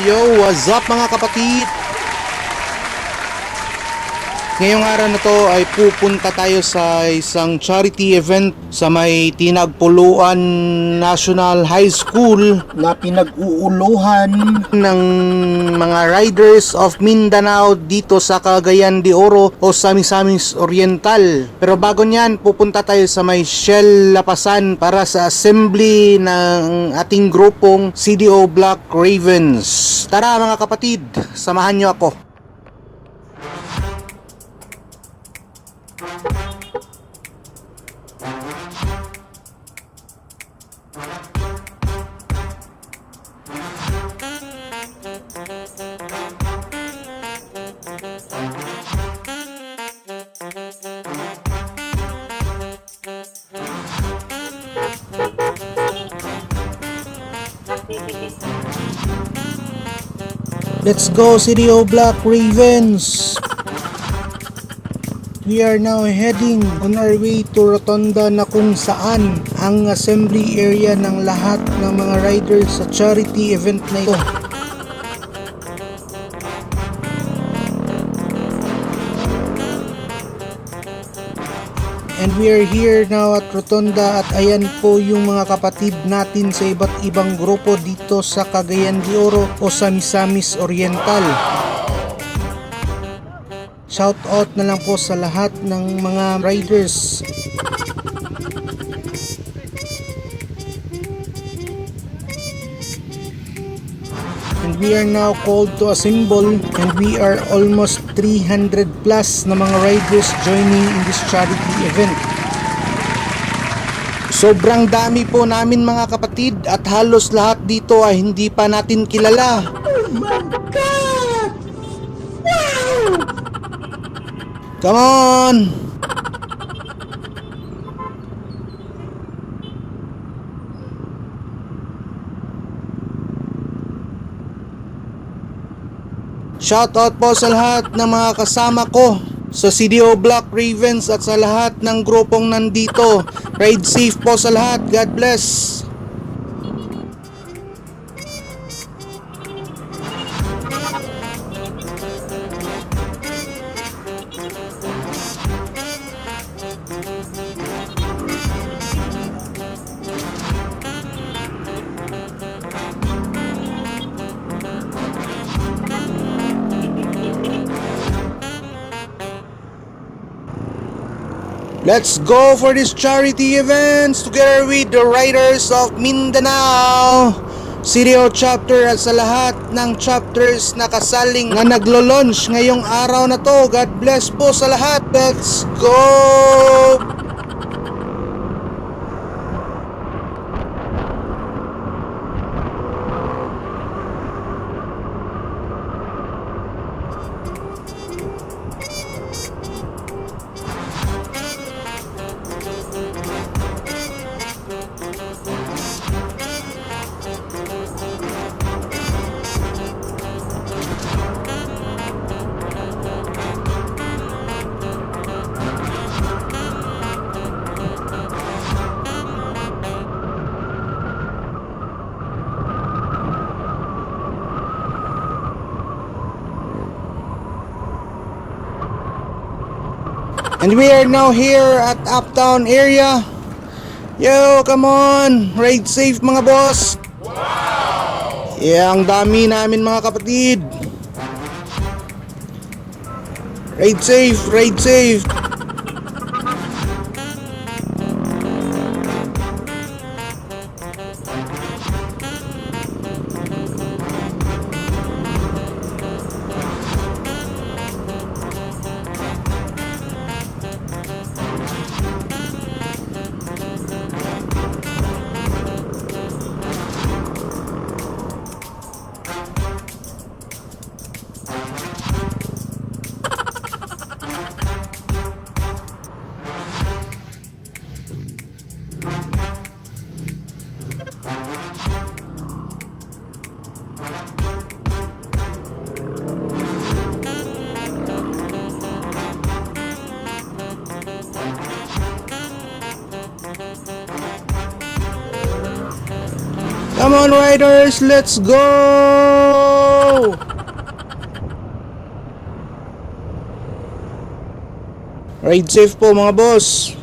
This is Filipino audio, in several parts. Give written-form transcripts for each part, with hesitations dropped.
Yo, what's up mga kapatid? Ngayong araw na to ay pupunta tayo sa isang charity event sa may Tinagpuluan National High School na pinag-uuluhan ng mga Riders of Mindanao dito sa Cagayan de Oro o Misamis Oriental. Pero bago niyan, pupunta tayo sa may Shell Lapasan para sa assembly ng ating grupong CDO Black Ravens. Tara mga kapatid, samahan niyo ako. Let's go CDO Black Ravens! We are now heading on our way to Rotonda na kung saan ang assembly area ng lahat ng mga riders sa charity event na ito. And we are here now at Rotonda at ayan po yung mga kapatid natin sa iba't ibang grupo dito sa Cagayan de Oro o sa Misamis Oriental. Shout out na lang po sa lahat ng mga riders. And we are now called to assemble and we are almost 300 plus na mga riders joining in this charity event. Sobrang dami po namin mga kapatid at halos lahat dito ay hindi pa natin kilala. Oh my God! Wow! Come on! Shoutout po sa lahat ng mga kasama ko sa CDO Black Ravens at sa lahat ng grupong nandito. Ride safe po sa lahat. God bless! Let's go for this charity events together with the Riders of Mindanao CDO chapter at sa lahat ng chapters na kasaling na naglo-launch ngayong araw na to. God bless po sa lahat. Let's go! And we are now here at Uptown area. Yo, come on! Ride safe mga boss! Wow! Yeah, ang dami namin mga kapatid. Ride safe, ride safe! on riders, let's go! Ride safe po mga boss.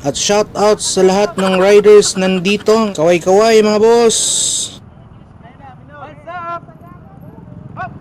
At shout out sa lahat ng riders nandito. Kaway-kaway mga boss. What's up? Hop,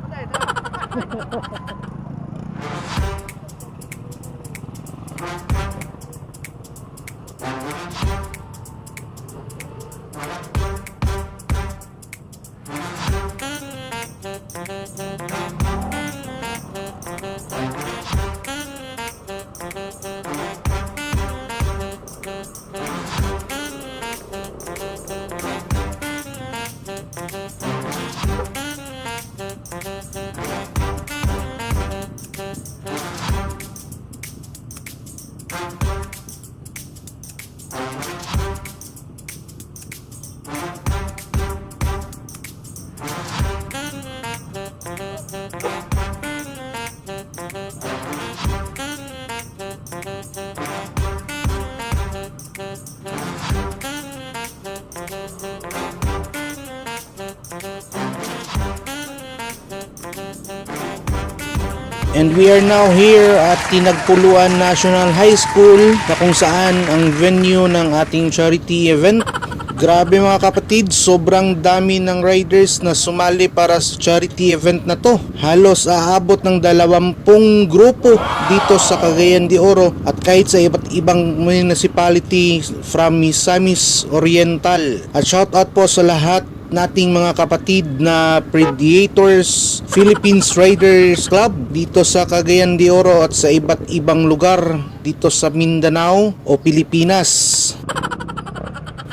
And we are now here at Tinagpuluan National High School na kung saan ang venue ng ating charity event. Grabe mga kapatid, sobrang dami ng riders na sumali para sa charity event na to. Halos aabot ng 20 grupo dito sa Cagayan de Oro at kahit sa iba't ibang municipality from Misamis Oriental. At shout out po sa lahat nating mga kapatid na Predators Philippines Riders Club dito sa Cagayan de Oro at sa iba't ibang lugar dito sa Mindanao o Pilipinas.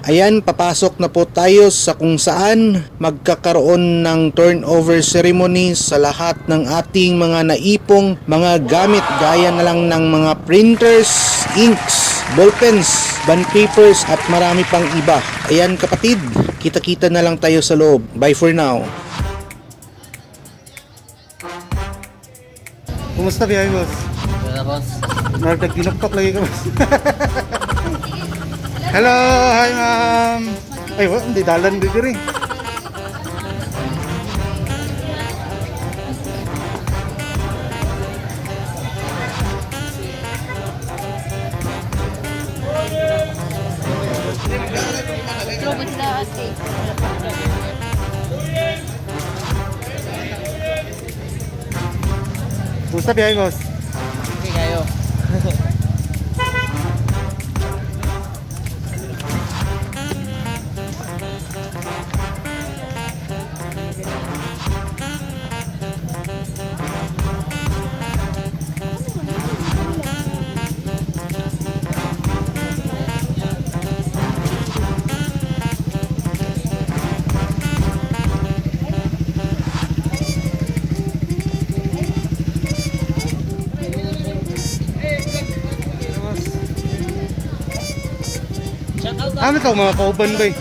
Ayan, papasok na po tayo sa kung saan magkakaroon ng turnover ceremony sa lahat ng ating mga naipong mga gamit gaya na lang ng mga printers, inks, ballpens, bond papers at marami pang iba. Ayan kapatid, kita-kita na lang tayo sa loob. Bye for now. Kumusta biyahe, boss? Wala, boss. Nagtinoktok lagi ka, boss. Hello, hi ma'am. Ay, hindi dalan dito rin. Kumusta biyahe, boss? Okay kayo. Ano to, mga kauban ba eh?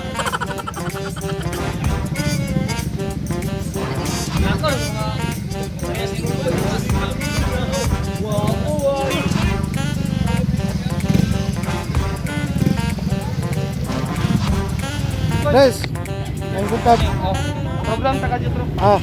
Guys, ay buntag. Problem taga jutro. Ah.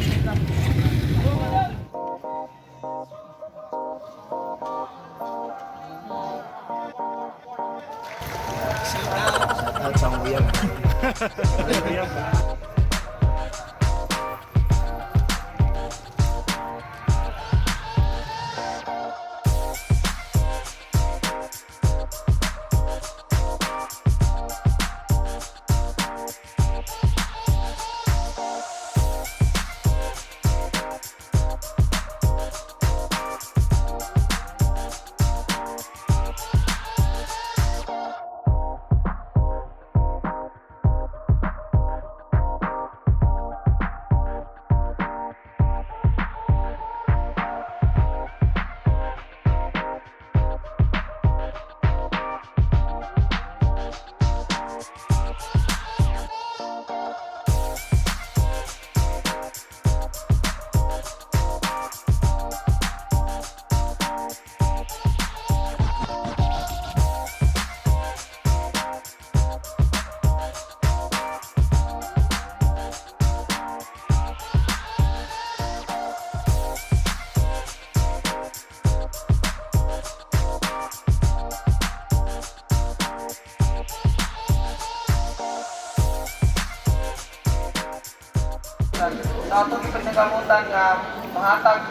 sa atong ipinagamutan nga mahatag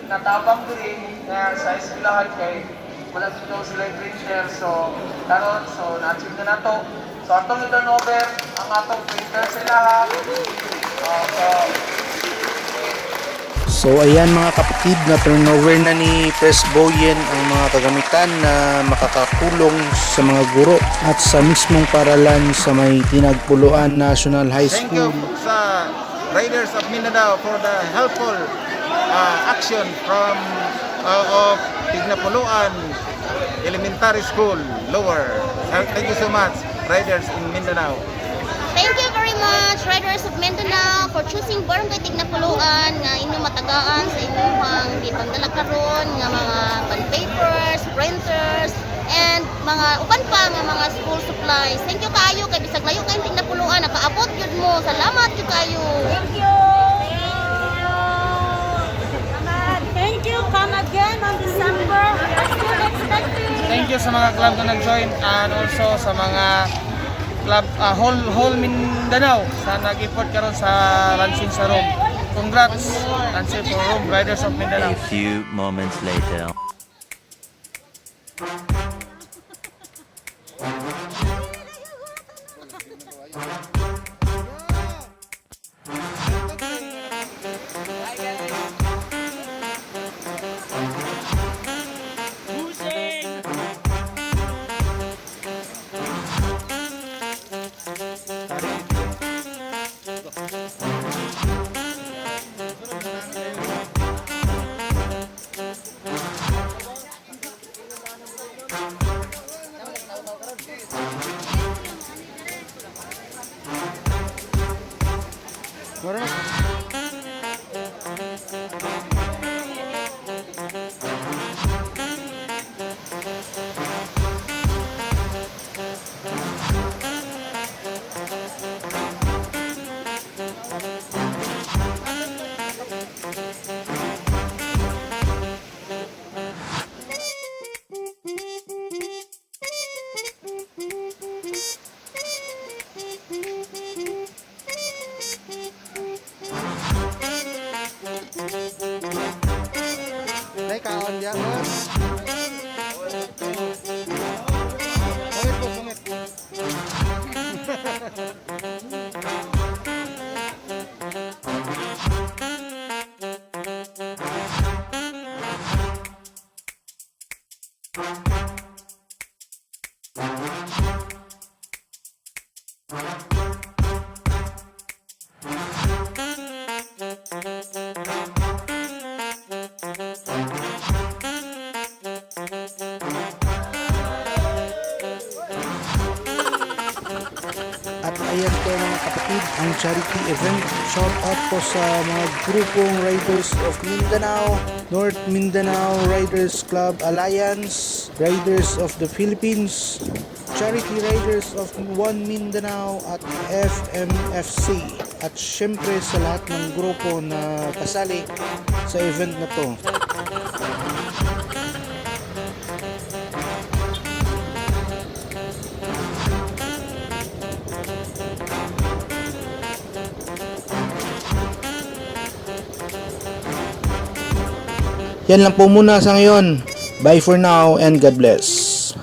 na tabang diri nga sa eskwelahan kay wala sila printer so karon so na-achieve na nato. So atong i-turnover ang atong printer sila ha. So ayan mga kapatid, na turnover na ni Pres Boyen ang mga kagamitan na makakatulong sa mga guro at sa mismong paralan sa may Tinagpuluan National High Thank you School. sa Riders of Mindanao for the helpful action from of Tinagpuluan Elementary School Lower. Thank you so much, Riders in Mindanao. Thank you very much, Riders of Mindanao, for choosing Barangay Tinagpuluan nga inyong matagaan sa inyong gipangdala karon nga mga bond papers, printers, and mga uban pa nga mga school supplies. Thank you kayo kay bisag layo kayong Tinagpuluan, nakaabot yun mo. Salamat yun kayo. Thank you. Thank you. Come again on December. We're still expecting. Thank you sa mga club na nag-join and also sa mga club whole Mindanao sa nag-effort karon sa launching sa room. Congrats launching for room Riders of Mindanao. A few moments later. Nay kaon dia, boss. Sungit po, sungit. At ayan po mga kapatid, ang charity event. Shout out po sa mga grupong Riders of Mindanao, North Mindanao Riders Club Alliance, Riders of the Philippines, Charity Riders of One Mindanao at FMFC. At syempre sa lahat ng grupo na kasali sa event na to. Yan lang po muna sa ngayon. Bye for now and God bless.